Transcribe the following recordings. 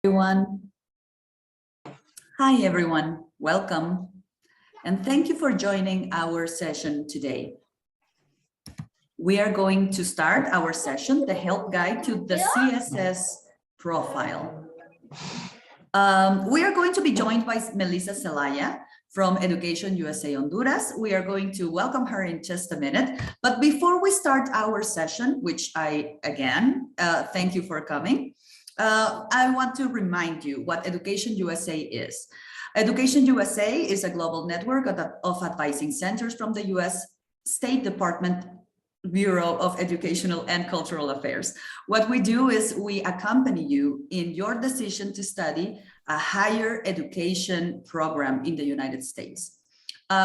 Everyone. Hi, everyone. Welcome. And thank you for joining our session today. We are going to start our session, the help guide to the CSS profile. We are going to be joined by Melissa Zelaya from EducationUSa Honduras. We are going to welcome her in just a minute. But before we start our session, which again, thank you for coming. I want to remind you what EducationUSa is. EducationUSa is a global network of advising centers from the US State Department Bureau of Educational and Cultural Affairs. What we do is we accompany you in your decision to study a higher education program in the United States.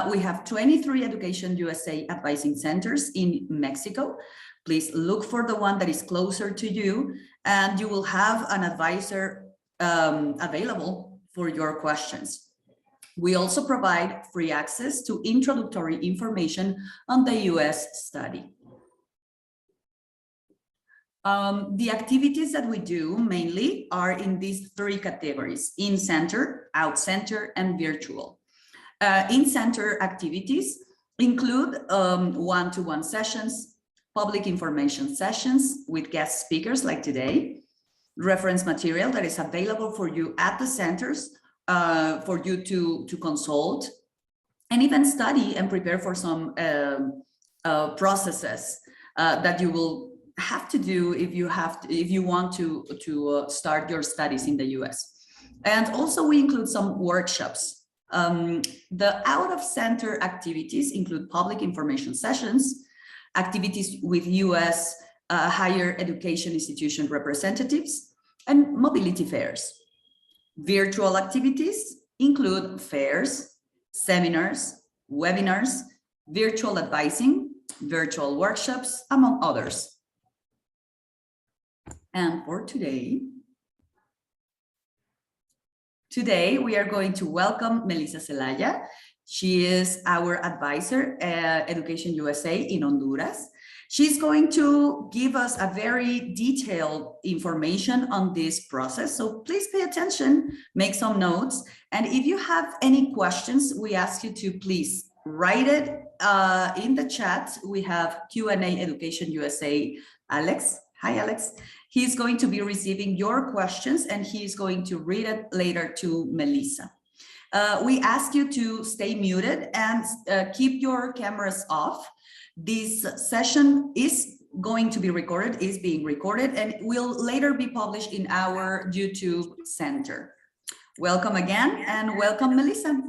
We have 23 EducationUSa advising centers in Mexico. Please look for the one that is closer to you, and you will have an advisor available for your questions. We also provide free access to introductory information on the US study. The activities that we do mainly are in these three categories: in-center, out-center, and virtual. In-center activities include one-to-one sessions, public information sessions with guest speakers like today, reference material that is available for you at the centers for you to consult, and even study and prepare for some processes that you will have to do if you want to start your studies in the US. And also we include some workshops. The out-of-center activities include public information sessions, activities with US higher education institution representatives, and mobility fairs. Virtual activities include fairs, seminars, webinars, virtual advising, virtual workshops, among others. And for today we are going to welcome Melissa Zelaya. She is our advisor at EducationUSa in Honduras. She's going to give us a very detailed information on this process. So please pay attention, make some notes. And if you have any questions, we ask you to please write it in the chat. We have Q&A EducationUSa, Alex. Hi, Alex. He's going to be receiving your questions and he's going to read it later to Melissa. We ask you to stay muted and keep your cameras off. This session is going to be recorded, is being recorded, and will later be published in our YouTube center. Welcome again, and welcome, Melissa.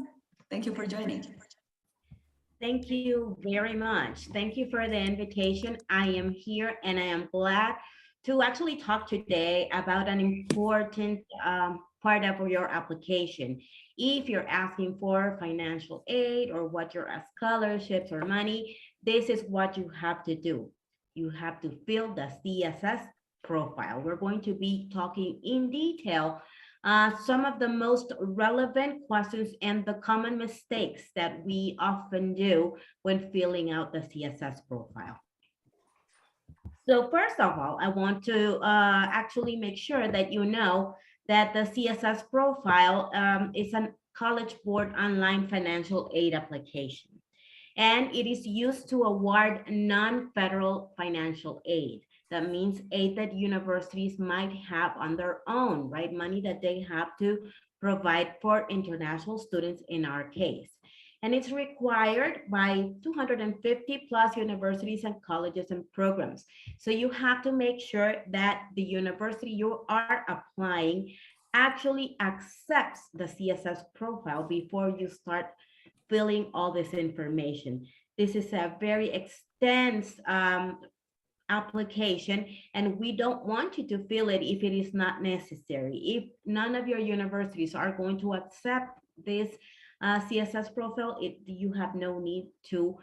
Thank you for joining. Thank you very much. Thank you for the invitation. I am here and I am glad to actually talk today about an important part of your application. If you're asking for financial aid or what your scholarships or money, this is what you have to do. You have to fill the CSS profile. We're going to be talking in detail some of the most relevant questions and the common mistakes that we often do when filling out the CSS profile. So first of all, I want to actually make sure that you know that the CSS profile is a College Board online financial aid application, and it is used to award non-federal financial aid. That means aid that universities might have on their own, right? Money that they have to provide for international students in our case. And it's required by 250 plus universities and colleges and programs. So you have to make sure that the university you are applying actually accepts the CSS profile before you start filling all this information. This is a very extensive application, and we don't want you to fill it if it is not necessary. If none of your universities are going to accept this CSS profile, you have no need to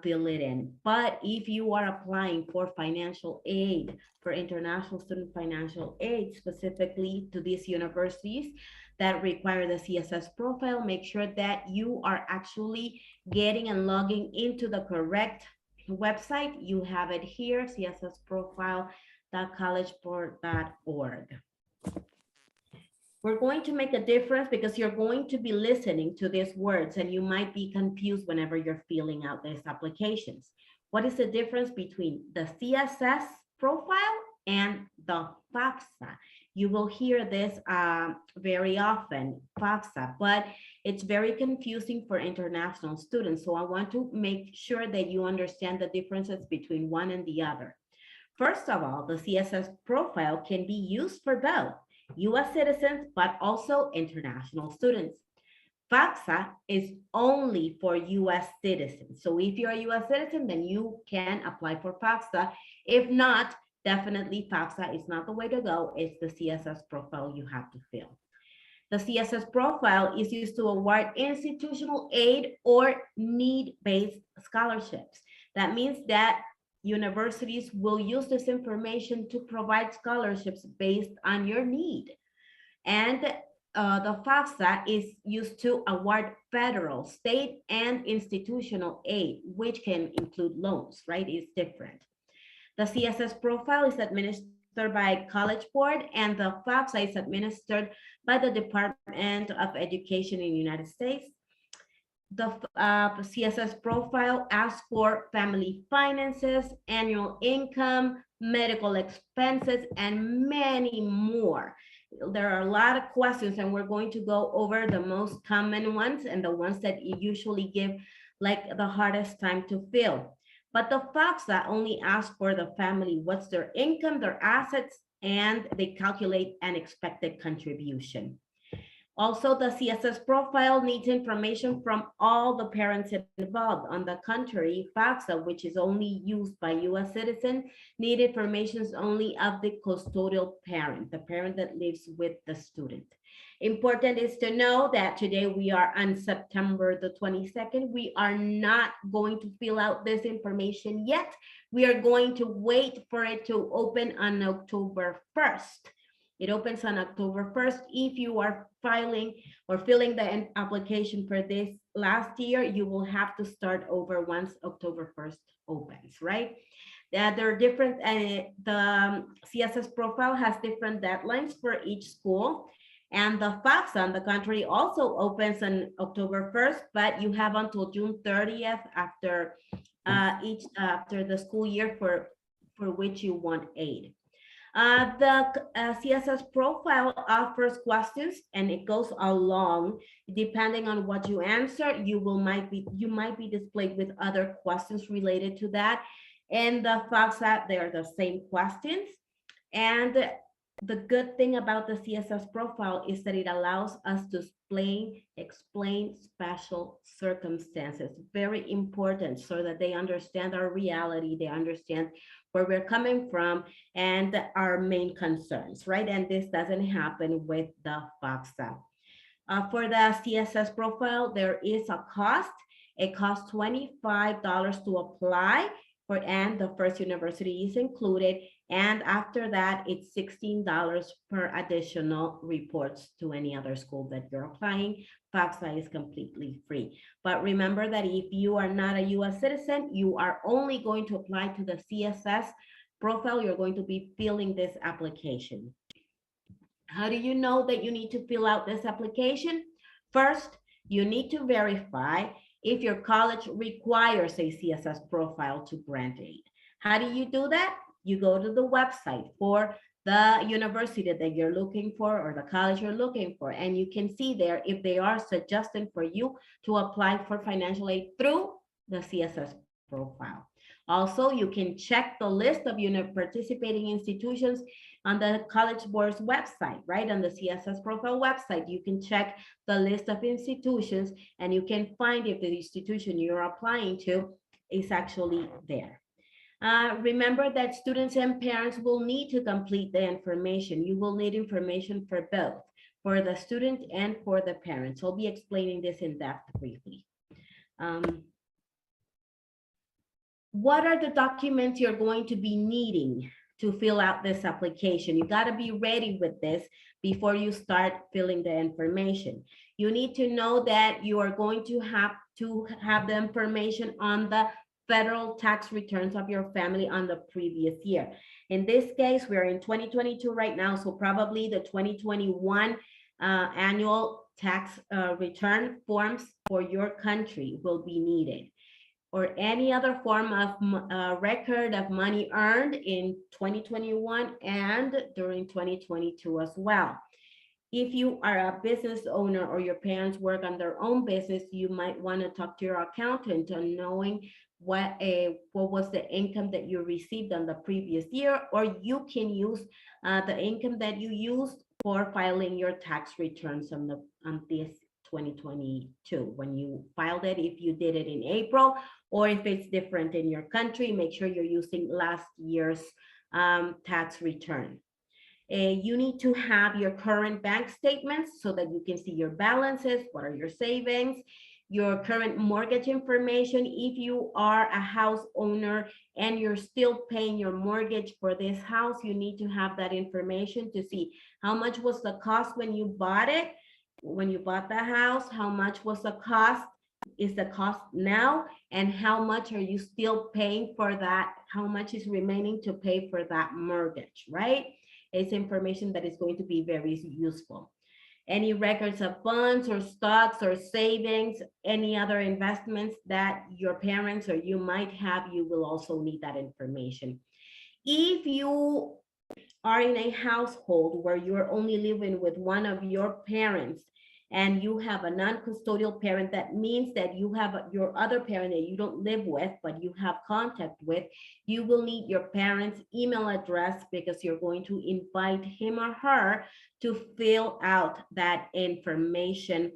fill it in. But if you are applying for financial aid, for international student financial aid, specifically to these universities that require the CSS profile, make sure that you are actually getting and logging into the correct website. You have it here, cssprofile.collegeboard.org. We're going to make a difference because you're going to be listening to these words and you might be confused whenever you're filling out these applications. What is the difference between the CSS profile and the Fafsa? You will hear this very often, Fafsa, but it's very confusing for international students. So I want to make sure that you understand the differences between one and the other. First of all, the CSS profile can be used for both US citizens, but also international students. FAFSA is only for US citizens. So if you're a US citizen, then you can apply for FAFSA. If not, definitely FAFSA is not the way to go. It's the CSS profile you have to fill. The CSS profile is used to award institutional aid or need-based scholarships. That means that universities will use this information to provide scholarships based on your need. And the FAFSA is used to award federal, state, and institutional aid, which can include loans, right? It's different. The CSS profile is administered by College Board, and the FAFSA is administered by the Department of Education in the United States. The CSS profile asks for family finances, annual income, medical expenses, and many more. There are a lot of questions, and we're going to go over the most common ones and the ones that you usually give like the hardest time to fill. But the FAFSA only asks for the family, what's their income, their assets, and they calculate an expected contribution. Also, the CSS profile needs information from all the parents involved. On the contrary, FAFSA, which is only used by US citizens, need information only of the custodial parent, the parent that lives with the student. Important is to know that today we are on September the 22nd. We are not going to fill out this information yet. We are going to wait for it to open on October 1st. It opens on October 1st. If you are filing or filling the application for this last year, you will have to start over once October 1st opens, right? There are different, the CSS profile has different deadlines for each school. And the FAFSA, on the contrary, also opens on October 1st, but you have until June 30th after after the school year for which you want aid. The CSS profile offers questions, and it goes along. Depending on what you answer, you might be displayed with other questions related to that. And the FAFSA, they are the same questions. And the good thing about the CSS profile is that it allows us to explain special circumstances. Very important, so that they understand our reality, they understand where we're coming from and our main concerns, right? And this doesn't happen with the FAFSA. For the CSS profile, there is a cost. It costs $25 to apply for, and the first university is included. And after that, it's $16 per additional reports to any other school that you're applying. FAFSA is completely free. But remember that if you are not a US citizen, you are only going to apply to the CSS profile. You're going to be filling this application. How do you know that you need to fill out this application? First, you need to verify if your college requires a CSS profile to grant aid. How do you do that? You go to the website for the university that you're looking for or the college you're looking for, and you can see there if they are suggesting for you to apply for financial aid through the CSS profile. Also, you can check the list of participating institutions on the College Board's website, right? On the CSS profile website, you can check the list of institutions and you can find if the institution you're applying to is actually there. Remember that students and parents will need to complete the information. You will need information for both, for the student and for the parents. I'll be explaining this in depth briefly. What are the documents you're going to be needing to fill out this application? You got to be ready with this before you start filling the information. You need to know that you are going to have the information on the federal tax returns of your family on the previous year. In this case, we're in 2022 right now, so probably the 2021 annual tax return forms for your country will be needed, or any other form of record of money earned in 2021 and during 2022 as well. If you are a business owner or your parents work on their own business, you might want to talk to your accountant on knowing what was the income that you received on the previous year, or you can use the income that you used for filing your tax returns on this 2022 when you filed it. If you did it in April, or if it's different in your country, make sure you're using last year's tax return. You need to have your current bank statements so that you can see your balances, what are your savings, your current mortgage information. If you are a house owner and you're still paying your mortgage for this house, you need to have that information to see how much was the cost when you bought it, when you bought the house, how much was the cost, is the cost now, and how much are you still paying for that, how much is remaining to pay for that mortgage, right? It's information that is going to be very useful. Any records of funds or stocks or savings, any other investments that your parents or you might have, you will also need that information. If you are in a household where you're only living with one of your parents and you have a non-custodial parent, that means that you have your other parent that you don't live with, but you have contact with, you will need your parent's email address because you're going to invite him or her to fill out that information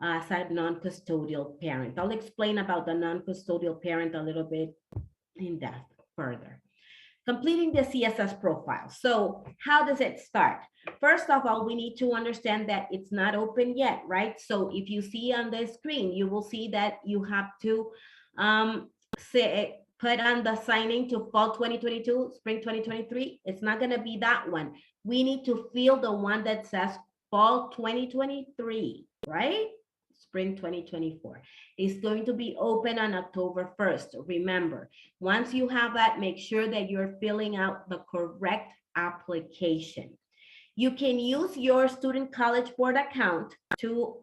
as a non-custodial parent. I'll explain about the non-custodial parent a little bit in depth further. Completing the CSS profile. So how does it start? First of all, we need to understand that it's not open yet, right? So if you see on the screen, you will see that you have to put on the signing to fall 2022, spring 2023. It's not going to be that one. We need to fill the one that says fall 2023, right? Spring 2024. It's going to be open on October 1st. Remember, once you have that, make sure that you're filling out the correct application. You can use your student college board account to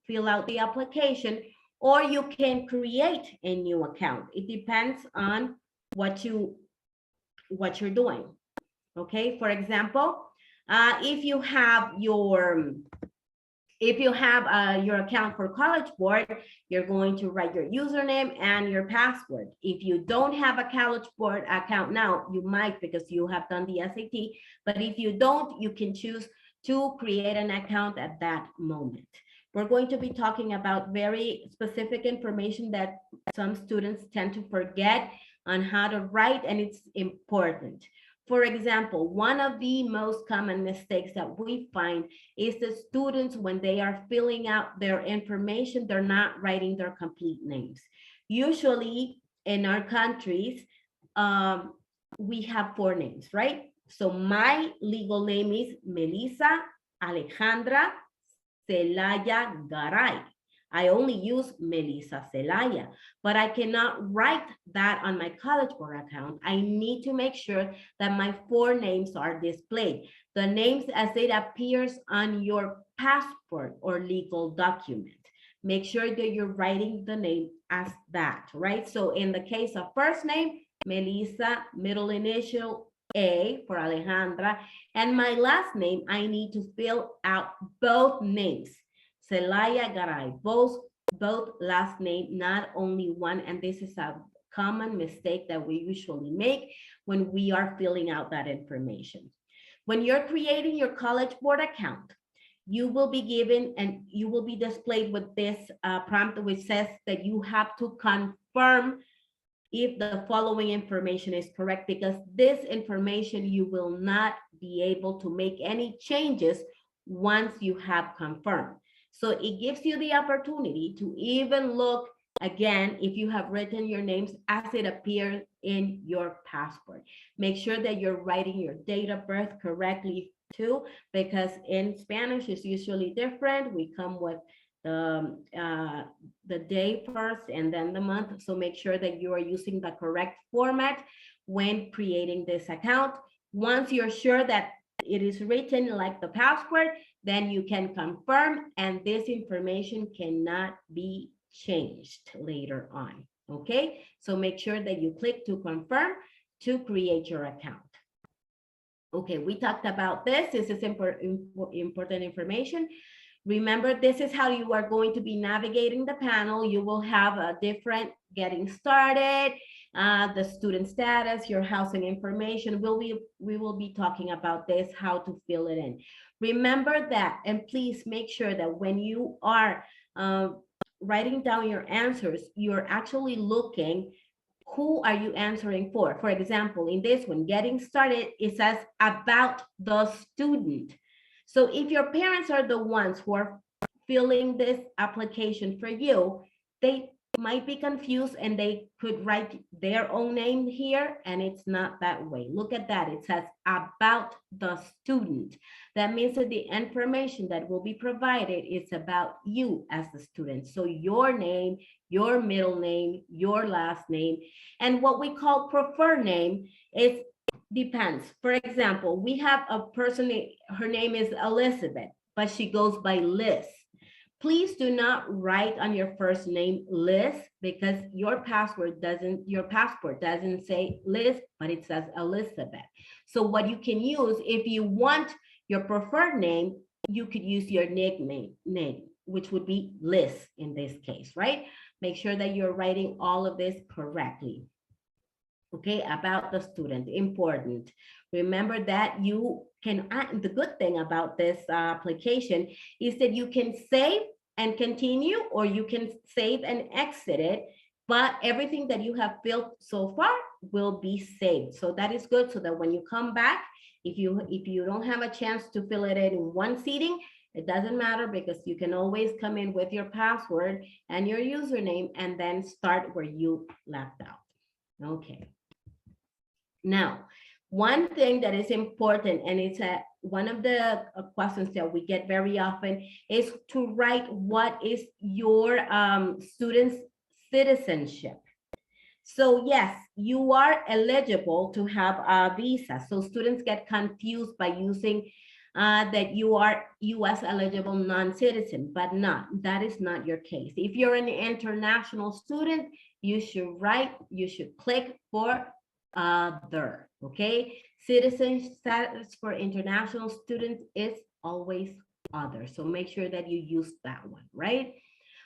fill out the application, or you can create a new account. It depends on what you're doing. Okay, for example, if you have your account for College Board, you're going to write your username and your password. If you don't have a College Board account now, you might because you have done the SAT, but if you don't, you can choose to create an account at that moment. We're going to be talking about very specific information that some students tend to forget on how to write, and it's important. For example, one of the most common mistakes that we find is the students, when they are filling out their information, they're not writing their complete names. Usually in our countries, we have 4 names, right? So my legal name is Melissa Alejandra Zelaya Garay. I only use Melissa Zelaya, but I cannot write that on my College Board account. I need to make sure that my 4 names are displayed. The names as it appears on your passport or legal document. Make sure that you're writing the name as that, right? So in the case of first name, Melissa, middle initial A for Alejandra, and my last name, I need to fill out both names. Zelaya Garay, both last name, not only one, and this is a common mistake that we usually make when we are filling out that information. When you're creating your College Board account, you will be given and you will be displayed with this prompt which says that you have to confirm if the following information is correct, because this information you will not be able to make any changes once you have confirmed. So it gives you the opportunity to even look again if you have written your names as it appears in your passport. Make sure that you're writing your date of birth correctly too, because in Spanish it's usually different. We come with the day first and then the month. So make sure that you are using the correct format when creating this account. Once you're sure that it is written like the passport, then you can confirm, and this information cannot be changed later on. Okay, so make sure that you click to confirm to create your account. Okay, we talked about this. This is important information. Remember, this is how you are going to be navigating the panel. You will have a different getting started, the student status, your housing information. We will be talking about this, how to fill it in. Remember that, and please make sure that when you are writing down your answers, you're actually looking who are you answering for. For example, in this one, getting started, it says about the student. So if your parents are the ones who are filling this application for you, they might be confused and they could write their own name here, and it's not that way. Look at that. It says about the student. That means that the information that will be provided is about you as the student. So your name, your middle name, your last name, and what we call preferred name is depends. For example, we have a person, her name is Elizabeth, but she goes by Liz. Please do not write on your first name Liz, because your passport doesn't say Liz, but it says Elizabeth. So what you can use, if you want your preferred name, you could use your nickname name, which would be Liz in this case, right? Make sure that you're writing all of this correctly. Okay, about the student, important. Remember that you can, the good thing about this application is that you can save and continue, or you can save and exit it, but everything that you have filled so far will be saved. So that is good, so that when you come back, if you don't have a chance to fill it in one sitting, it doesn't matter, because you can always come in with your password and your username and then start where you left out. Okay. Now, one thing that is important, and it's one of the questions that we get very often, is to write what is your student's citizenship. So yes, you are eligible to have a visa. So students get confused by using that you are US eligible non-citizen, but that is not your case. If you're an international student, you should click for other, okay? Citizen status for international students is always other. So make sure that you use that one, right?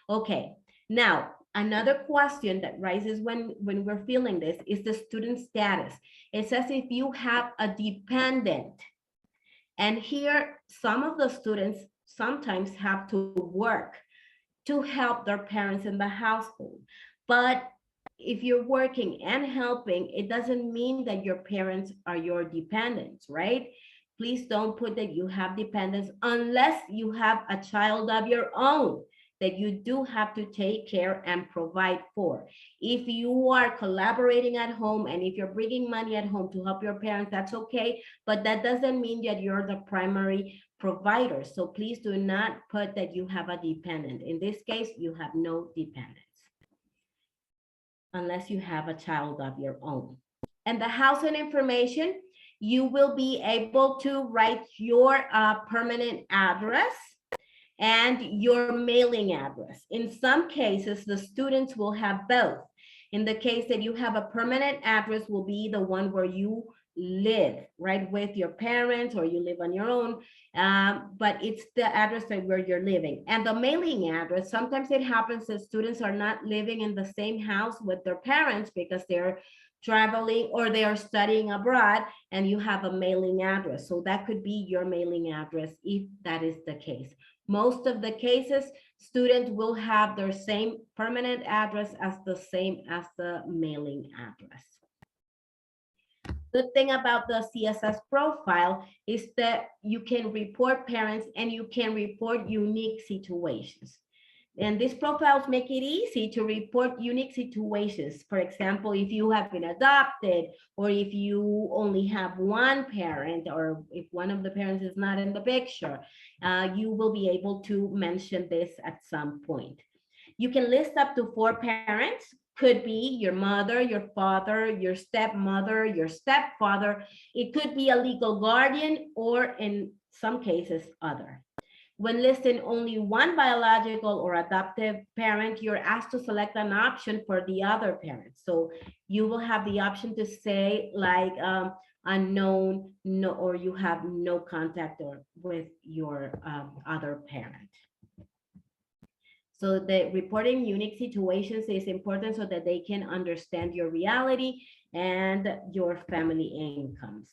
Okay, now another question that rises when we're filling this is the student status. It says if you have a dependent, and here some of the students sometimes have to work to help their parents in the household, but if you're working and helping, it doesn't mean that your parents are your dependents, right? Please don't put that you have dependents unless you have a child of your own that you do have to take care and provide for. If you are collaborating at home and if you're bringing money at home to help your parents, that's okay, but that doesn't mean that you're the primary provider. So please do not put that you have a dependent. In this case, you have no dependents unless you have a child of your own. And the housing information, you will be able to write your permanent address and your mailing address. In some cases, the students will have both. In the case that you have a permanent address, will be the one where you live, right, with your parents, or you live on your own, but it's the address that where you're living. And the mailing address, sometimes it happens that students are not living in the same house with their parents because they're traveling or they are studying abroad, and you have a mailing address. So that could be your mailing address if that is the case. Most of the cases, students will have their same permanent address as the mailing address. Good thing about the CSS profile is that you can report parents and you can report unique situations. And these profiles make it easy to report unique situations. For example, if you have been adopted, or if you only have one parent, or if one of the parents is not in the picture, you will be able to mention this at some point. You can list up to 4 parents. Could be your mother, your father, your stepmother, your stepfather. It could be a legal guardian, or in some cases, other. When listing only one biological or adoptive parent, you're asked to select an option for the other parent. So you will have the option to say like unknown, no, or you have no contact or with your other parent. So the reporting unique situations is important so that they can understand your reality and your family incomes.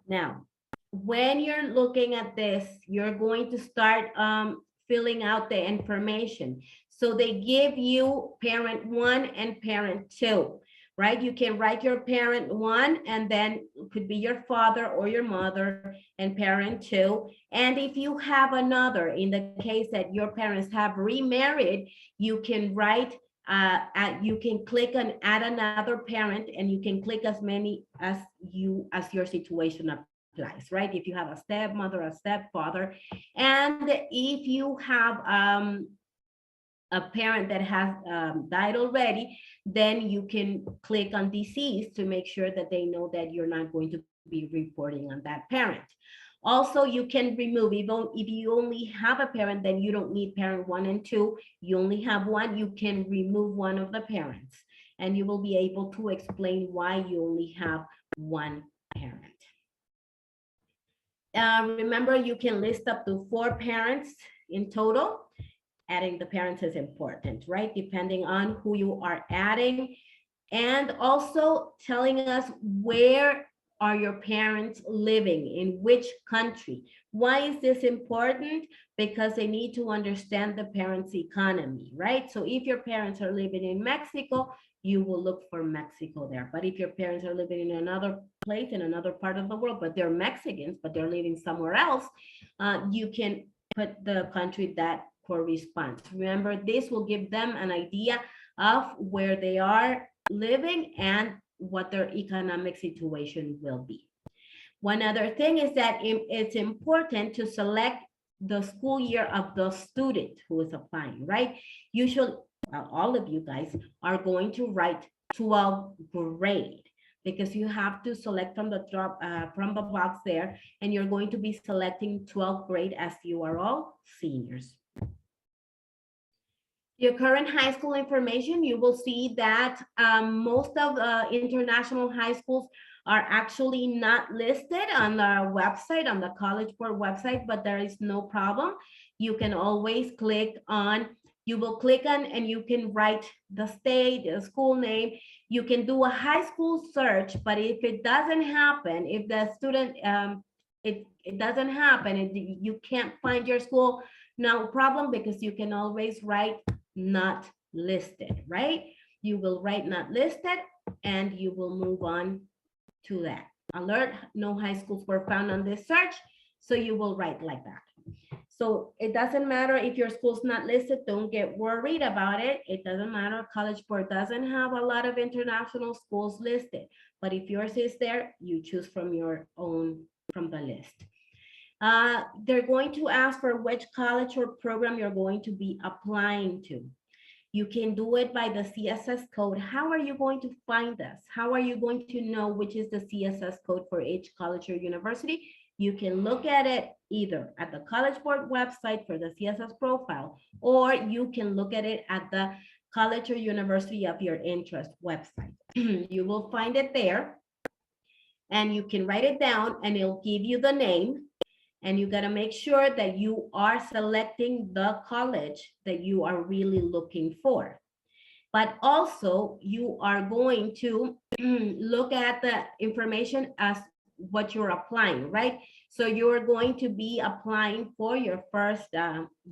Now, when you're looking at this, you're going to start filling out the information. So they give you parent 1 and parent 2, right? You can write your parent 1 and then it could be your father or your mother and parent 2. And if you have another, in the case that your parents have remarried, you can write you can click on add another parent, and you can click as many as your situation applies, right? If you have a stepmother, a stepfather, and if you have a parent that has died already, then you can click on deceased to make sure that they know that you're not going to be reporting on that parent. Also, you can remove, if you only have a parent, then you don't need parent 1 and 2. You only have one, you can remove one of the parents, and you will be able to explain why you only have one parent. Remember, you can list up to 4 parents in total. Adding the parents is important, right? Depending on who you are adding. And also telling us where are your parents living, in which country. Why is this important? Because they need to understand the parents' economy, right? So if your parents are living in Mexico, you will look for Mexico there. But if your parents are living in another place, in another part of the world, but they're Mexicans, but they're living somewhere else, you can put the country that corresponds. Remember, this will give them an idea of where they are living and what their economic situation will be. One other thing is that it's important to select the school year of the student who is applying, right? Usually, all of you guys are going to write 12th grade, because you have to select from the box there, and you're going to be selecting 12th grade as you are all seniors. Your current high school information, you will see that most of international high schools are actually not listed on the website, on the College Board website, but there is no problem. You can always click on, you will click on and you can write the state, the school name. You can do a high school search, but if it doesn't happen, if the student, it doesn't happen, you can't find your school, no problem, because you can always write not listed, right? You will write not listed and you will move on to that. Alert, no high schools were found on this search, so you will write like that. So it doesn't matter if your school's not listed, don't get worried about it. It doesn't matter, College Board doesn't have a lot of international schools listed, but if yours is there, you choose from your own, from the list. They're going to ask for which college or program you're going to be applying to. You can do it by the CSS code. How are you going to find this? How are you going to know which is the CSS code for each college or university? You can look at it either at the College Board website for the CSS profile, or you can look at it at the college or university of your interest website. You will find it there, and you can write it down and it'll give you the name. And you got to make sure that you are selecting the college that you are really looking for. But also you are going to look at the information as what you're applying, right? So you're going to be applying for your first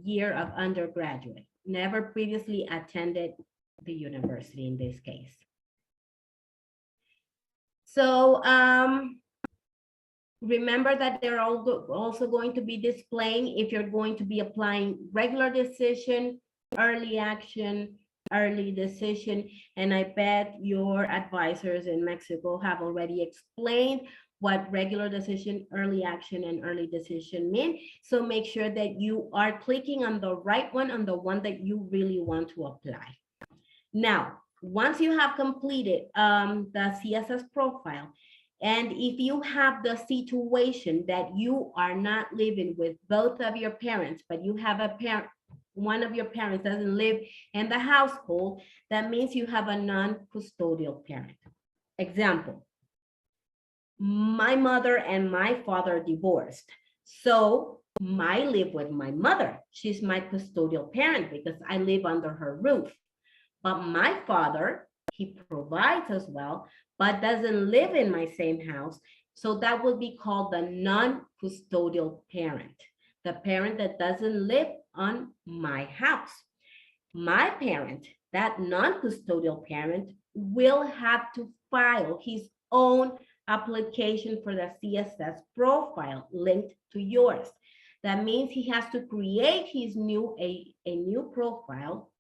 year of undergraduate, never previously attended the university in this case. So remember that they're also going to be displaying if you're going to be applying regular decision, early action, early decision, and I bet your advisors in Mexico have already explained what regular decision, early action, and early decision mean. So make sure that you are clicking on the right one, on the one that you really want to apply. Now, once you have completed the CSS profile, And if you have the situation that you are not living with both of your parents, but you have a parent, one of your parents doesn't live in the household, that means you have a non-custodial parent. Example, my mother and my father divorced. So I live with my mother. She's my custodial parent because I live under her roof. But my father, he provides as well, but doesn't live in my same house. So that would be called the non-custodial parent, the parent that doesn't live on my house. My parent, that non-custodial parent, will have to file his own application for the CSS profile linked to yours. That means he has to create his a new profile.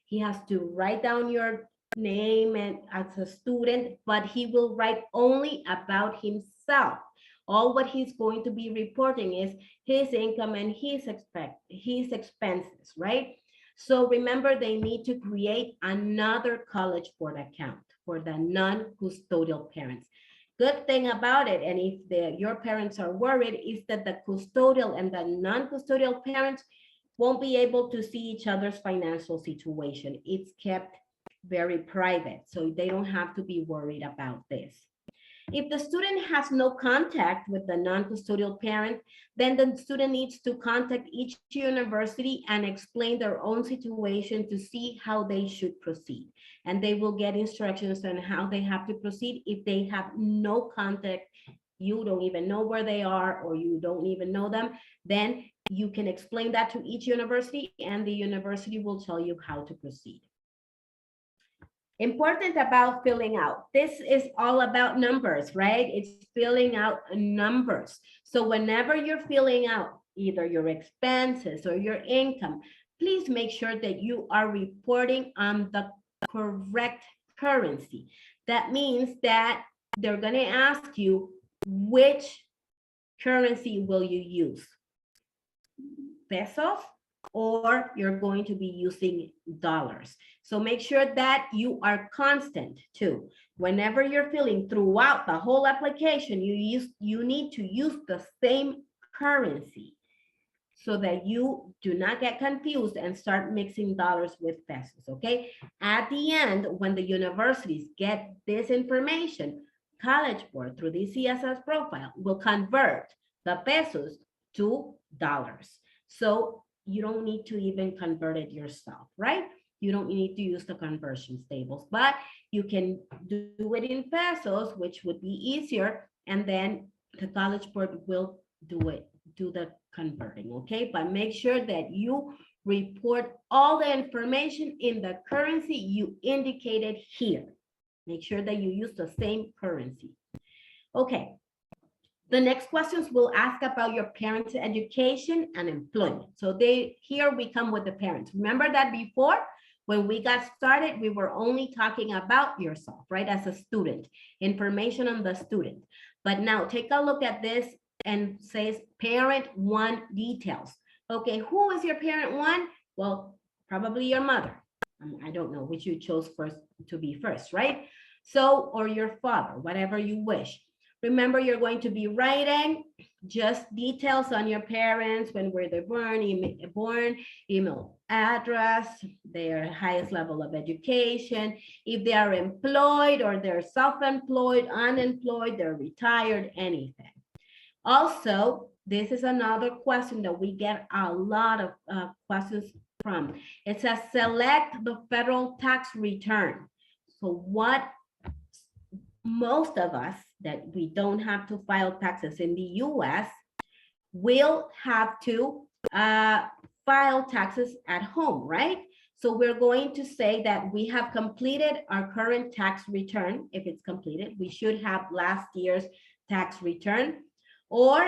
He has to write down your name and as a student, but he will write only about himself. All what he's going to be reporting is his income and his expenses, right? So remember, they need to create another College Board account for the non-custodial parents. Good thing about it, and if your parents are worried, is that the custodial and the non-custodial parents won't be able to see each other's financial situation. It's kept very private, so they don't have to be worried about this. If the student has no contact with the non-custodial parent, then the student needs to contact each university and explain their own situation to see how they should proceed. And they will get instructions on how they have to proceed. If they have no contact, you don't even know where they are, or you don't even know them, then you can explain that to each university and the university will tell you how to proceed. Important about filling out. This is all about numbers, right? It's filling out numbers. So whenever you're filling out either your expenses or your income, please make sure that you are reporting on the correct currency. That means that they're going to ask you which currency will you use, pesos, or you're going to be using dollars. So make sure that you are constant too. Whenever you're filling throughout the whole application, you need to use the same currency so that you do not get confused and start mixing dollars with pesos, okay? At the end, when the universities get this information, College Board through the CSS profile will convert the pesos to dollars. So you don't need to even convert it yourself, right? You don't need to use the conversion tables, but you can do it in pesos, which would be easier, and then the College Board will do the converting, okay? But make sure that you report all the information in the currency you indicated here. Make sure that you use the same currency. Okay. The next questions will ask about your parents' education and employment. So here we come with the parents. Remember that before, when we got started, we were only talking about yourself, right? As a student, information on the student. But now take a look at this and says parent one details. Okay, who is your parent one? Well, probably your mother. I don't know which you chose first to be first, right? So, or your father, whatever you wish. Remember, you're going to be writing just details on your parents, when were they born, email address, their highest level of education, if they are employed or they're self-employed, unemployed, they're retired, anything. Also, this is another question that we get a lot of questions from. It says select the federal tax return. So what most of us that we don't have to file taxes in the US will have to file taxes at home, right? So we're going to say that we have completed our current tax return. If it's completed, we should have last year's tax return, or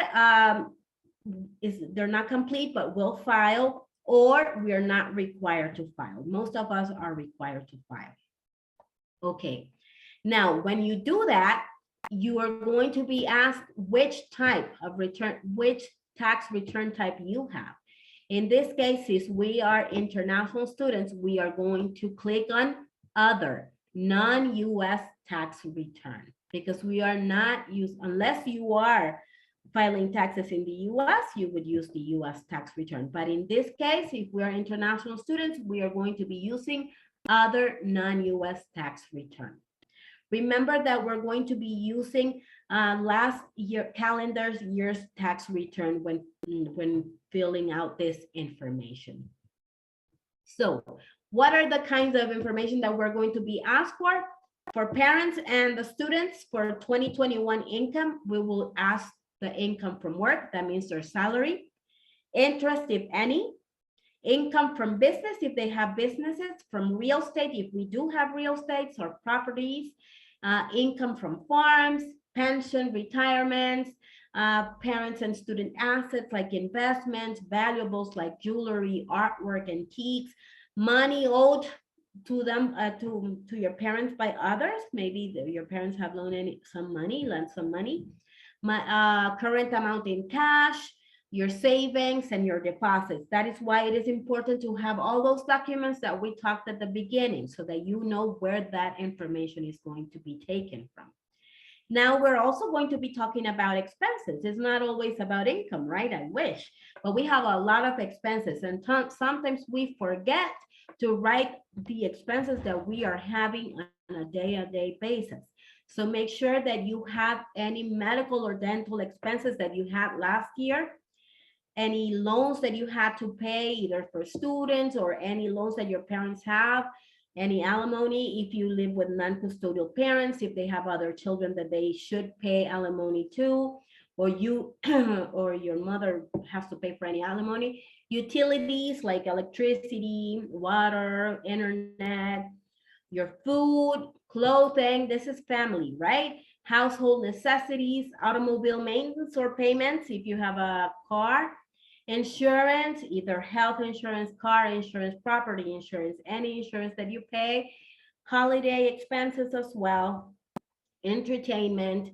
they're not complete, but we'll file, or we're not required to file. Most of us are required to file. Okay. Now, when you do that, you are going to be asked which type of return, which tax return type you have. In this case, since we are international students, we are going to click on other non-US tax return. because we are not used, unless you are filing taxes in the US, you would use the US tax return. But in this case, if we are international students, we are going to be using other non-US tax return. Remember that we're going to be using last year calendar year's tax return when filling out this information. So what are the kinds of information that we're going to be asked for? For parents and the students for 2021 income, we will ask the income from work, that means their salary, interest, if any, income from business, if they have businesses, from real estate, if we do have real estates or properties, income from farms, pension, retirements, parents and student assets like investments, valuables like jewelry, artwork, antiques, money owed to them, to your parents by others. Maybe your parents have loaned some money, lent some money. My current amount in cash, your savings, and your deposits. That is why it is important to have all those documents that we talked at the beginning, so that you know where that information is going to be taken from. Now we're also going to be talking about expenses. It's not always about income, right? I wish, but we have a lot of expenses, and sometimes we forget to write the expenses that we are having on a day-to-day basis. So make sure that you have any medical or dental expenses that you had last year, any loans that you had to pay either for students or any loans that your parents have, any alimony if you live with non-custodial parents, if they have other children that they should pay alimony to, or you or your mother has to pay for any alimony, utilities like electricity, water, internet, your food, clothing, this is family, right? Household necessities, automobile maintenance or payments if you have a car, insurance, either health insurance, car insurance, property insurance, any insurance that you pay, holiday expenses as well, entertainment,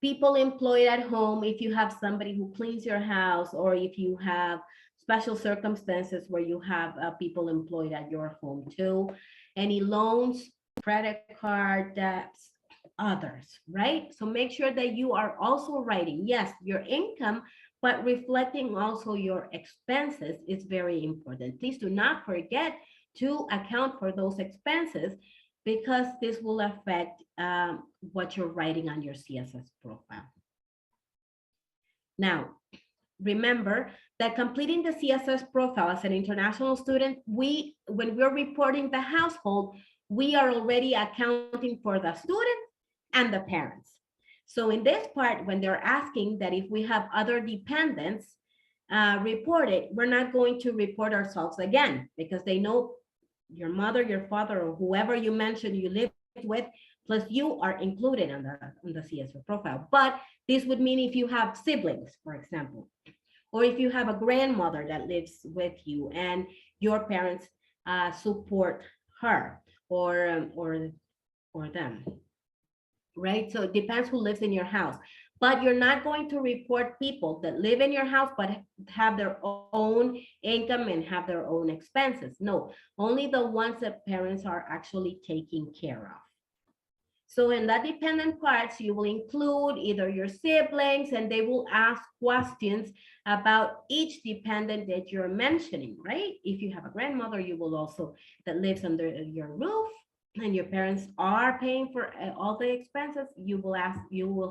people employed at home, if you have somebody who cleans your house, or if you have special circumstances where you have people employed at your home too, any loans, credit card debts, others, right? So make sure that you are also writing, yes, your income, but reflecting also your expenses is very important. Please do not forget to account for those expenses, because this will affect what you're writing on your CSS profile. Now, remember that completing the CSS profile as an international student, when we're reporting the household, we are already accounting for the student and the parents. So in this part, when they're asking that if we have other dependents reported, we're not going to report ourselves again, because they know your mother, your father, or whoever you mentioned you lived with, plus you are included on the CSS profile. But this would mean if you have siblings, for example, or if you have a grandmother that lives with you and your parents support her or them, right? So it depends who lives in your house. But you're not going to report people that live in your house but have their own income and have their own expenses. No, only the ones that parents are actually taking care of. So in the dependent parts, you will include either your siblings, and they will ask questions about each dependent that you're mentioning, right? If you have a grandmother, you will also, that lives under your roof, and your parents are paying for all the expenses, you will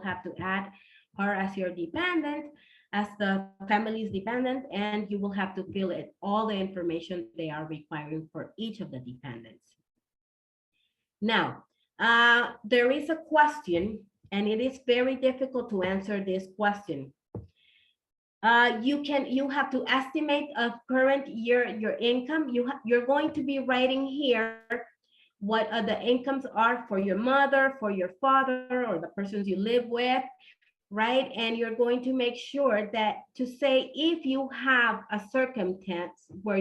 have to add her as your dependent, as the family's dependent, and you will have to fill in all the information they are requiring for each of the dependents. Now, there is a question, and it is very difficult to answer this question. You have to estimate a current year your income. You're going to be writing here what the incomes are for your mother, for your father, or the persons you live with, right? And you're going to make sure that to say if you have a circumstance where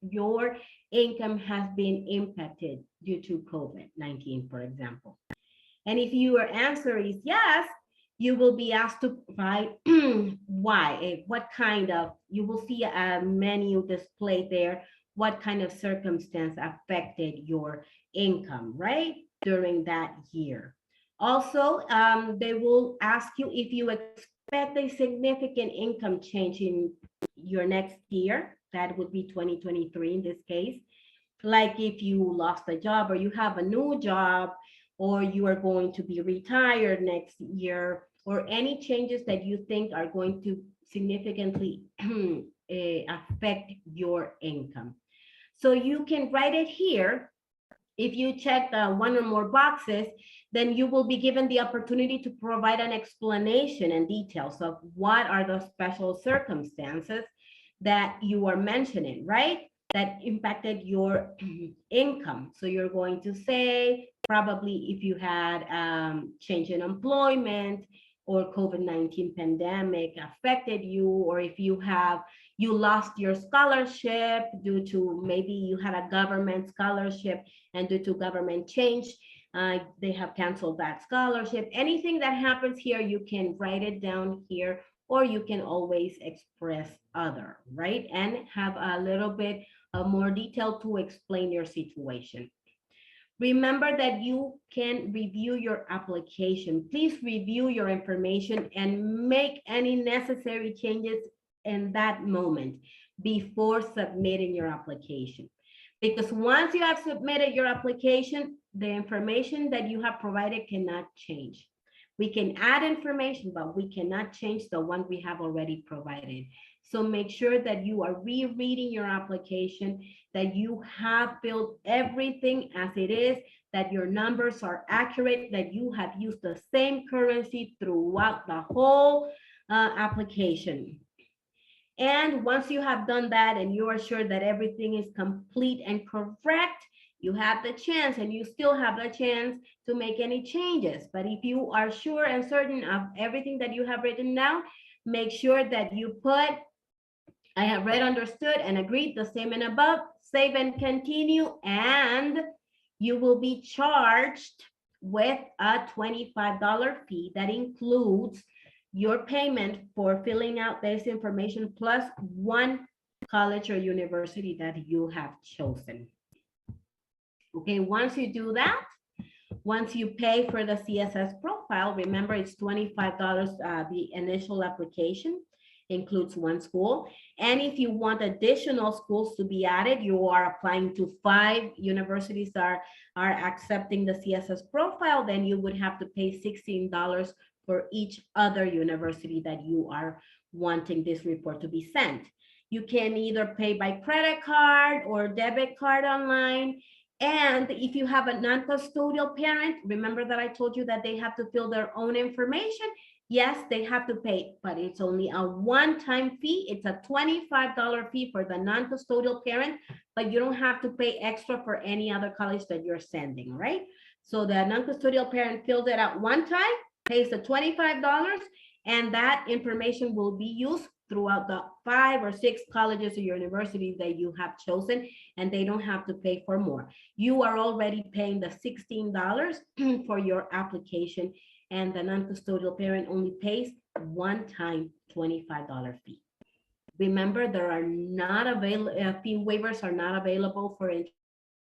your income has been impacted due to COVID-19, for example. And if your answer is yes, you will be asked to provide why, what kind of, you will see a menu displayed there, what kind of circumstance affected your income, right, during that year. Also, they will ask you if you expect a significant income change in your next year. That would be 2023 in this case. Like if you lost a job or you have a new job or you are going to be retired next year, or any changes that you think are going to significantly affect your income. So you can write it here. If you check one or more boxes, then you will be given the opportunity to provide an explanation and details of what are the special circumstances that you are mentioning, right? That impacted your income. So you're going to say probably if you had change in employment, or COVID-19 pandemic affected you, or if you lost your scholarship due to maybe you had a government scholarship and due to government change, they have canceled that scholarship. Anything that happens here, you can write it down here, or you can always express other, right? And have a little bit more detail to explain your situation. Remember that you can review your application. Please review your information and make any necessary changes in that moment before submitting your application. Because once you have submitted your application, the information that you have provided cannot change. We can add information, but we cannot change the one we have already provided. So make sure that you are rereading your application, that you have filled everything as it is, that your numbers are accurate, that you have used the same currency throughout the whole application. And once you have done that and you are sure that everything is complete and correct, you have the chance, and you still have the chance to make any changes. But if you are sure and certain of everything that you have written down, make sure that you put I have read, understood, and agreed, the same and above, save and continue, and you will be charged with a $25 fee that includes your payment for filling out this information plus one college or university that you have chosen. Okay, once you do that, once you pay for the CSS profile, remember it's $25 the initial application. Includes one school. And if you want additional schools to be added, you are applying to 5 universities are accepting the CSS profile, then you would have to pay $16 for each other university that you are wanting this report to be sent. You can either pay by credit card or debit card online. And if you have a non-custodial parent, remember that I told you that they have to fill their own information. Yes, they have to pay, but it's only a one-time fee. It's a $25 fee for the non-custodial parent, but you don't have to pay extra for any other college that you're sending, right? So the non-custodial parent fills it out one time, pays the $25, and that information will be used throughout the 5 or 6 colleges or universities that you have chosen, and they don't have to pay for more. You are already paying the $16 for your application, and the non-custodial parent only pays one-time $25 fee. Remember, there are not available, fee waivers are not available for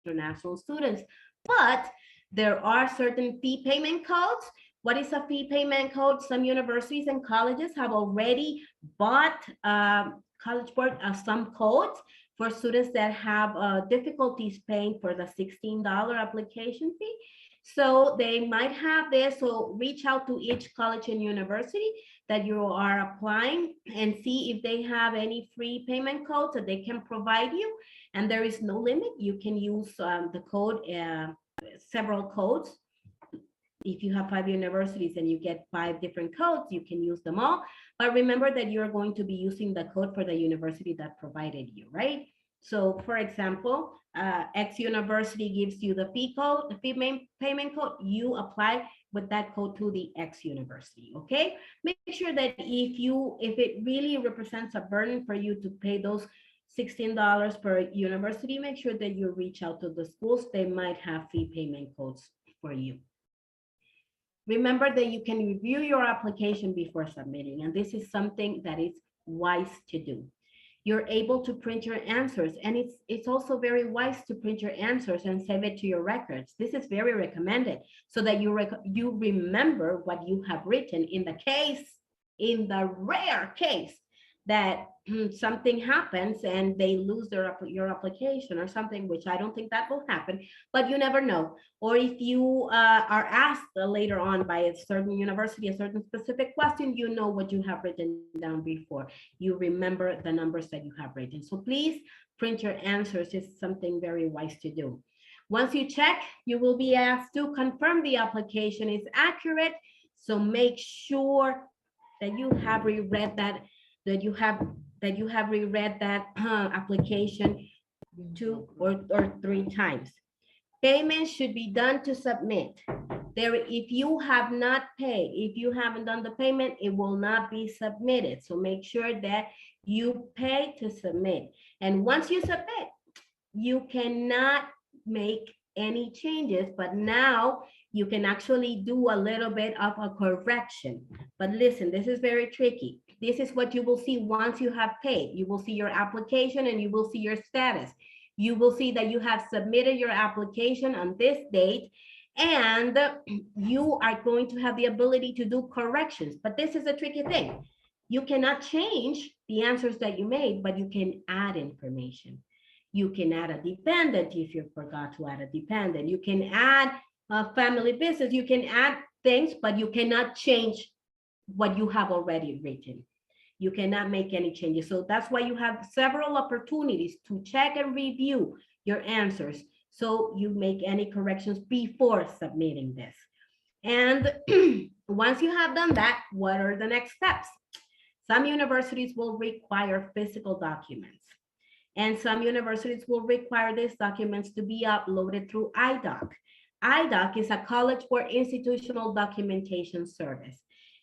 international students, but there are certain fee payment codes. What is a fee payment code? Some universities and colleges have already bought College Board some codes for students that have difficulties paying for the $16 application fee. So they might have this, so reach out to each college and university that you are applying and see if they have any free payment codes that they can provide you. And there is no limit. You can use the code, several codes. If you have 5 universities and you get 5 different codes, you can use them all. But remember that you're going to be using the code for the university that provided you, right? So for example, X university gives you the fee code, the fee payment code, you apply with that code to the X university, okay? Make sure that if it really represents a burden for you to pay those $16 per university, make sure that you reach out to the schools. They might have fee payment codes for you. Remember that you can review your application before submitting, and this is something that is wise to do. you're able to print your answers. And it's also very wise to print your answers and save it to your records. This is very recommended so that you remember what you have written in the rare case that something happens and they lose your application or something, which I don't think that will happen, but you never know. Or if you are asked later on by a certain university, a certain specific question, you know what you have written down before. You remember the numbers that you have written. So please print your answers. It's something very wise to do. Once you check, you will be asked to confirm the application is accurate. So make sure that you have reread that you have reread that application 2 or 3 times. Payment should be done to submit. If you have not paid, if you haven't done the payment, it will not be submitted. So make sure that you pay to submit. And once you submit, you cannot make any changes, but now you can actually do a little bit of a correction. But listen, this is very tricky. This is what you will see once you have paid. You will see your application and you will see your status. You will see that you have submitted your application on this date, and you are going to have the ability to do corrections. But this is a tricky thing. You cannot change the answers that you made, but you can add information. You can add a dependent if you forgot to add a dependent. You can add a family business. You can add things, but you cannot change what you have already written. You cannot make any changes. So that's why you have several opportunities to check and review your answers so you make any corrections before submitting this. And once you have done that, what are the next steps? Some universities will require physical documents. And some universities will require these documents to be uploaded through iDoc. iDoc is a college or institutional documentation service.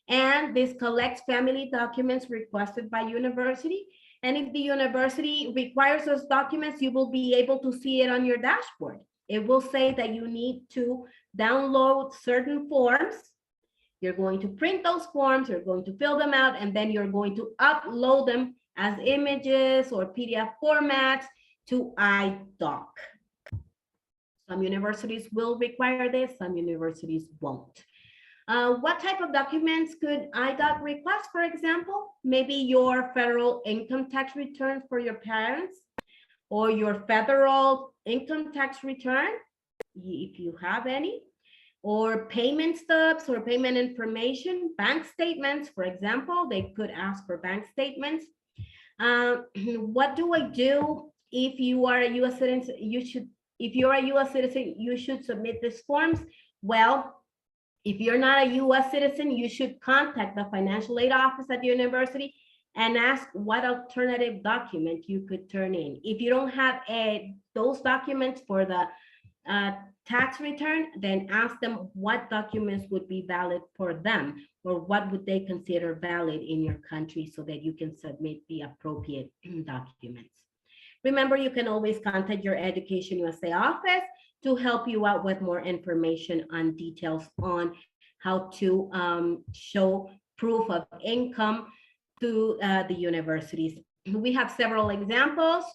And this collects family documents requested by university. And if the university requires those documents, you will be able to see it on your dashboard. It will say that you need to download certain forms. You're going to print those forms, you're going to fill them out, and then you're going to upload them as images or PDF formats to iDoc. Some universities will require this, some universities won't. What type of documents could iDoc request, for example? Maybe your federal income tax return for your parents, or your federal income tax return, if you have any, or payment stubs or payment information, bank statements, for example, they could ask for bank statements. What do I do if you are a U.S. citizen? If you're a U.S. citizen, you should submit these forms. Well, if you're not a U.S. citizen, you should contact the financial aid office at the university and ask what alternative document you could turn in. If you don't have those documents for the tax return, then ask them what documents would be valid for them, or what would they consider valid in your country so that you can submit the appropriate documents. Remember, you can always contact your EducationUSa office to help you out with more information on details on how to show proof of income to the universities. We have several examples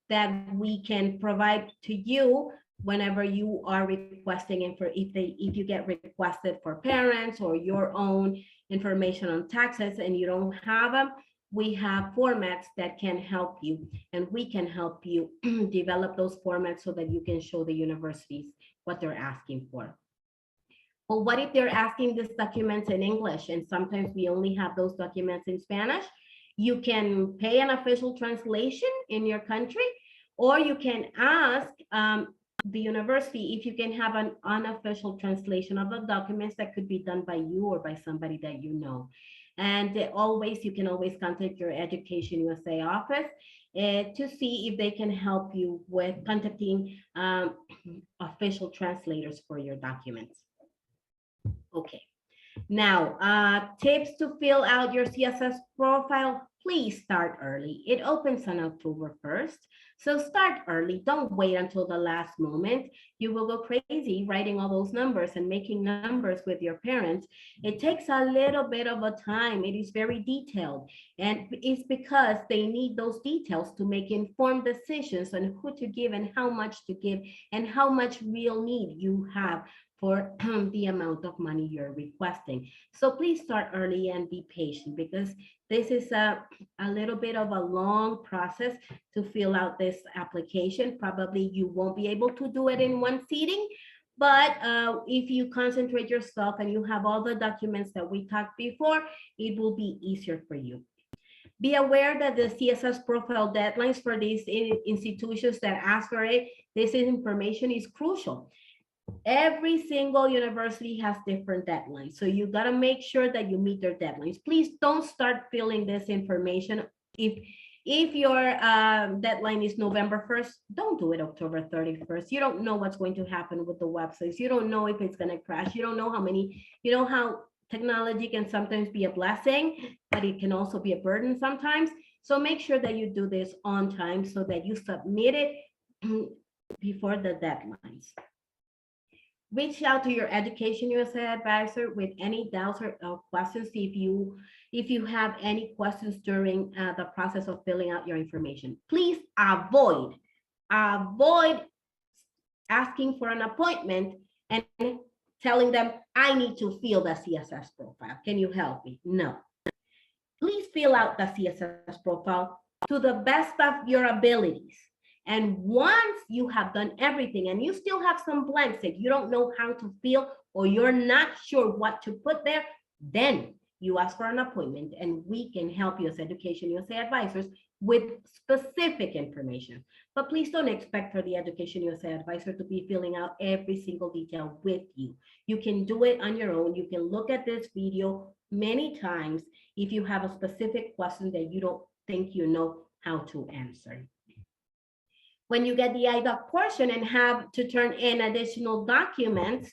that we can provide to you whenever you are requesting, and if you get requested for parents or your own information on taxes and you don't have them, we have formats that can help you, and we can help you develop those formats so that you can show the universities what they're asking for. Well, what if they're asking these documents in English, and sometimes we only have those documents in Spanish? You can pay an official translation in your country, or you can ask the university if you can have an unofficial translation of the documents that could be done by you or by somebody that you know. And you can always contact your EducationUSa office to see if they can help you with contacting official translators for your documents. Okay, now tips to fill out your CSS profile. please start early. It opens on October 1st. So start early. Don't wait until the last moment. You will go crazy writing all those numbers and making numbers with your parents. It takes a little bit of a time. It is very detailed. And it's because they need those details to make informed decisions on who to give and how much to give and how much real need you have for the amount of money you're requesting. So please start early and be patient, because this is a little bit of a long process to fill out this application. Probably you won't be able to do it in one sitting, but if you concentrate yourself and you have all the documents that we talked before, it will be easier for you. Be aware that the CSS profile deadlines for these institutions that ask for it, this information is crucial. Every single university has different deadlines. So you got to make sure that you meet their deadlines. Please don't start filling this information. If your deadline is November 1st, don't do it October 31st. You don't know what's going to happen with the websites. You don't know if it's going to crash. You don't know how many, you know how technology can sometimes be a blessing, but it can also be a burden sometimes. So make sure that you do this on time so that you submit it before the deadlines. Reach out to your EducationUSa advisor with any doubts or questions. If you have any questions during the process of filling out your information. Please avoid asking for an appointment and telling them, I need to fill the CSS profile. Can you help me? No. Please fill out the CSS profile to the best of your abilities. And once you have done everything and you still have some blanks that you don't know how to fill or you're not sure what to put there, then you ask for an appointment and we can help you as EducationUSa advisors with specific information. But please don't expect for the EducationUSa advisor to be filling out every single detail with you. You can do it on your own. You can look at this video many times if you have a specific question that you don't think you know how to answer. When you get the IDOC portion and have to turn in additional documents,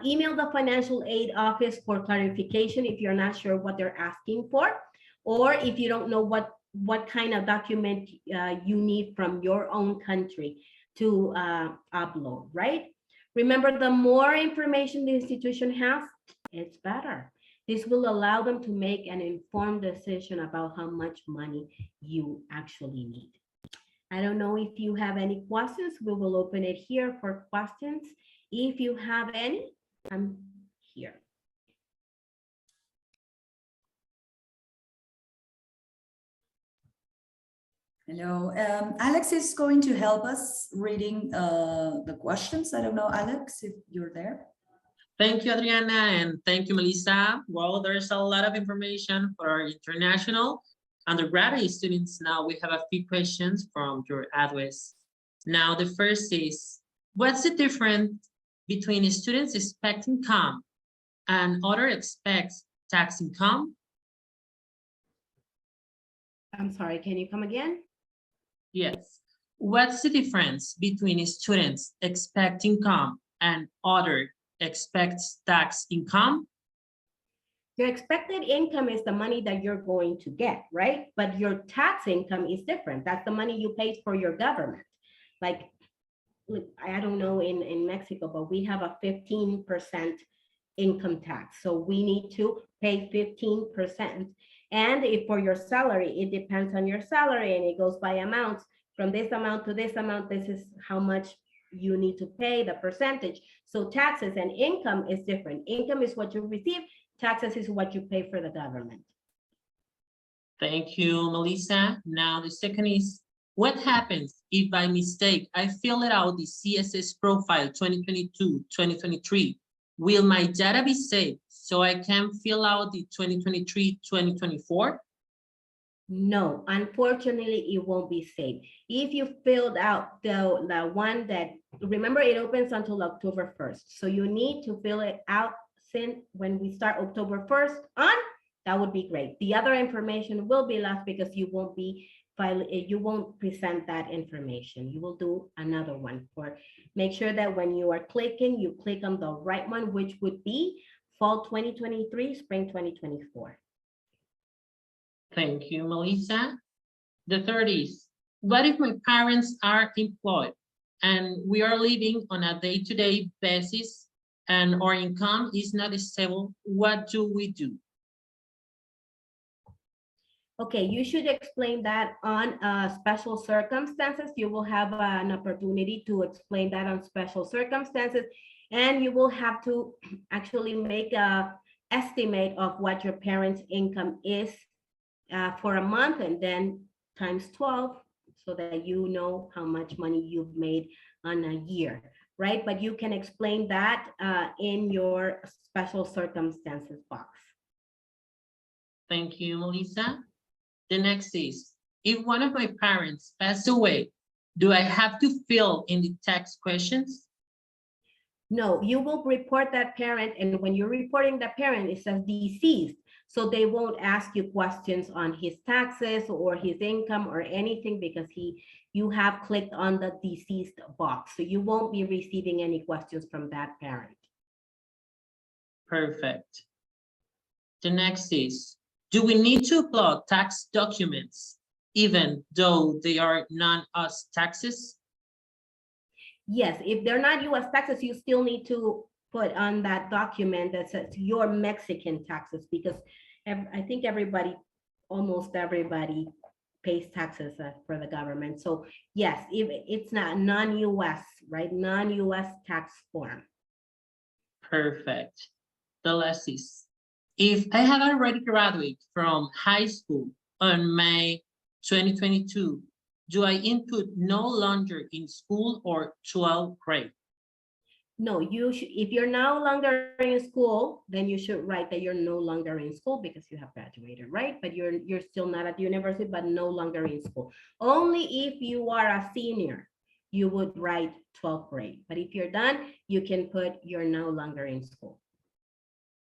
email the financial aid office for clarification if you're not sure what they're asking for, or if you don't know what kind of document you need from your own country to upload, right? Remember, the more information the institution has, it's better. This will allow them to make an informed decision about how much money you actually need. I don't know if you have any questions. We will open it here for questions. If you have any, I'm here. Hello, Alex is going to help us reading the questions. I don't know, Alex, if you're there. Thank you, Adriana, and thank you, Melissa. Well, there's a lot of information for our international undergraduate students. Now we have a few questions from your address. Now, the first is, what's the difference between students expect income and other expects tax income? I'm sorry, can you come again? Yes. What's the difference between students expect income and other expects tax income? Your expected income is the money that you're going to get, right? But your tax income is different. That's the money you paid for your government. Like, I don't know in Mexico, but we have a 15% income tax. So we need to pay 15%. And if for your salary, it depends on your salary and it goes by amounts. From this amount to this amount, this is how much you need to pay, the percentage. So taxes and income is different. Income is what you receive. Taxes is what you pay for the government. Thank you, Melissa. Now the second is, what happens if by mistake I fill it out the CSS profile 2022-2023? Will my data be saved so I can fill out the 2023-2024? No, unfortunately, it won't be saved. If you filled out the one that, remember, it opens until October 1st. So you need to fill it out since when we start October 1st on, that would be great. The other information will be lost because you won't be you won't present that information. You will do another one for, make sure that when you are clicking, you click on the right one, which would be fall 2023, spring 2024. Thank you, Melissa. The third is, what if my parents are employed and we are living on a day-to-day basis and our income is not stable? What do we do? Okay, you should explain that on special circumstances. You will have an opportunity to explain that on special circumstances, and you will have to actually make a estimate of what your parents' income is for a month, and then times 12, so that you know how much money you've made on a year, right? But you can explain that in your special circumstances box. Thank you, Melissa. The next is, if one of my parents passed away, do I have to fill in the tax questions? No, you will report that parent, and when you're reporting that parent, it says deceased. So they won't ask you questions on his taxes or his income or anything, because you have clicked on the deceased box. So you won't be receiving any questions from that parent. Perfect. The next is, do we need to upload tax documents even though they are non-US taxes? Yes, if they're not US taxes, you still need to put on that document that says your Mexican taxes, because I think almost everybody pays taxes for the government. So yes, if it's not non-US, right? Non-US tax form. Perfect. The last is, if I have already graduated from high school on May 2022, do I input no longer in school or 12th grade? No, you should, if you're no longer in school, then you should write that you're no longer in school because you have graduated, right? But you're still not at university, but no longer in school. Only if you are a senior, you would write 12th grade. But if you're done, you can put you're no longer in school.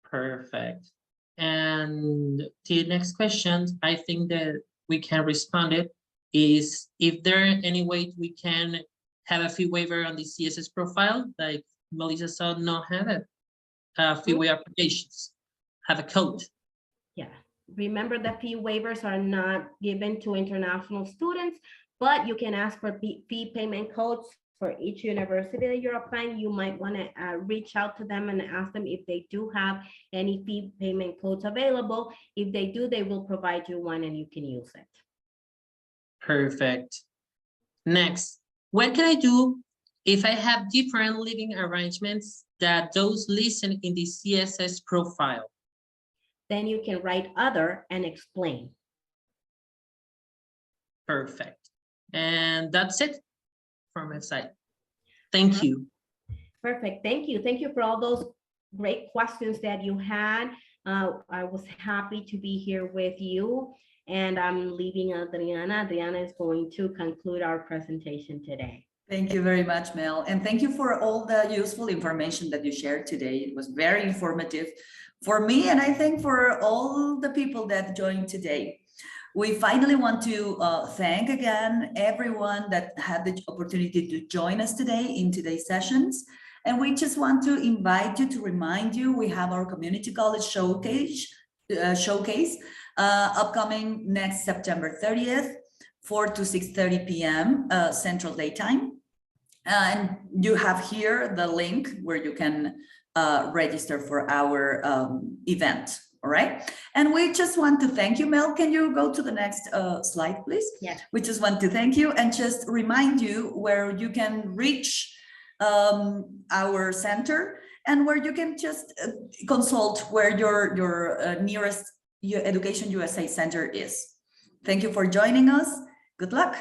Perfect. And the next question, I think that we can respond it, is if there any way we can have a fee waiver on the CSS profile, like Melissa said, no have it. Fee waiver applications have a code. Yeah, remember that fee waivers are not given to international students, but you can ask for fee payment codes for each university that you're applying. You might want to reach out to them and ask them if they do have any fee payment codes available. If they do, they will provide you one and you can use it. Perfect. Next, what can I do if I have different living arrangements that those listed in the CSS profile? Then you can write other and explain. Perfect. And that's it from my side. Thank you. Perfect. Thank you. Thank you for all those great questions that you had. I was happy to be here with you, and I'm leaving Adriana. Adriana is going to conclude our presentation today. Thank you very much, Mel. And thank you for all the useful information that you shared today. It was very informative for me, and I think for all the people that joined today. We finally want to thank again everyone that had the opportunity to join us today in today's sessions. And we just want to invite you, to remind you, we have our community college showcase upcoming next September 30th, 4 to 6:30 p.m. Central Daytime. And you have here the link where you can register for our event. All right. And we just want to thank you, Mel. Can you go to the next slide, please? Yes. We just want to thank you and just remind you where you can reach our center and where you can just consult where your nearest EducationUSa center is. Thank you for joining us. Good luck.